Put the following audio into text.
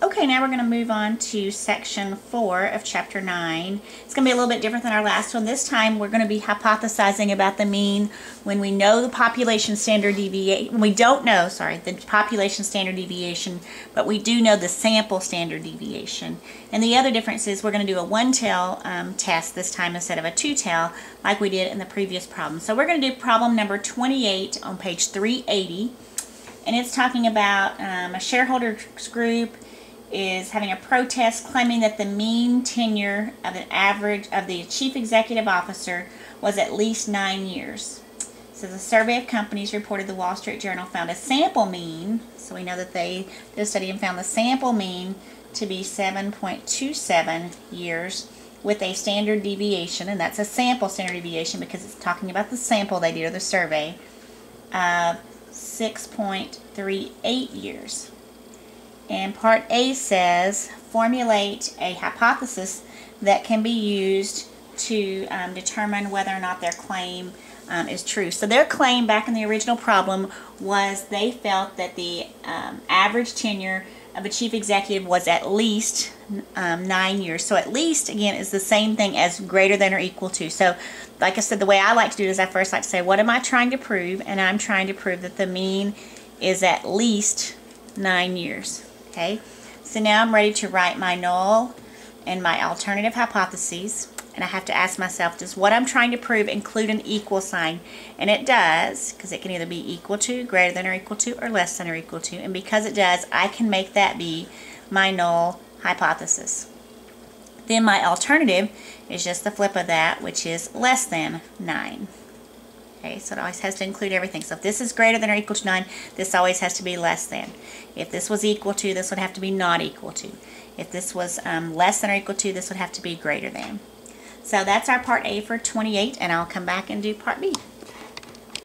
Okay, now we're going to move on to section 4 of chapter 9. It's going to be a little bit different than our last one. This time we're going to be hypothesizing about the mean when we know the population standard deviation. We don't know, the population standard deviation, but we do know the sample standard deviation. And the other difference is we're going to do a one-tail test this time instead of a two-tail like we did in the previous problem. So we're going to do problem number 28 on page 380. And it's talking about a shareholders group is having a protest claiming that the mean tenure of an average of the chief executive officer was at least 9 years. So the survey of companies reported the Wall Street Journal found a sample mean, so we know that they did a study and found the sample mean to be 7.27 years with a standard deviation, and that's a sample standard deviation because it's talking about the sample they did or the survey, of 6.38 years. And part A says, formulate a hypothesis that can be used to determine whether or not their claim is true. So their claim back in the original problem was they felt that the average tenure of a chief executive was at least 9 years. So at least, again, is the same thing as greater than or equal to. So like I said, the way I like to do it is I first like to say, what am I trying to prove? And I'm trying to prove that the mean is at least 9 years. Okay, so now I'm ready to write my null and my alternative hypotheses, and I have to ask myself, does what I'm trying to prove include an equal sign? And it does, because it can either be equal to, greater than or equal to, or less than or equal to, and because it does, I can make that be my null hypothesis. Then my alternative is just the flip of that, which is less than 9. Okay, so it always has to include everything. So if this is greater than or equal to 9, this always has to be less than. If this was equal to, this would have to be not equal to. If this was less than or equal to, this would have to be greater than. So that's our part A for 28, and I'll come back and do part B.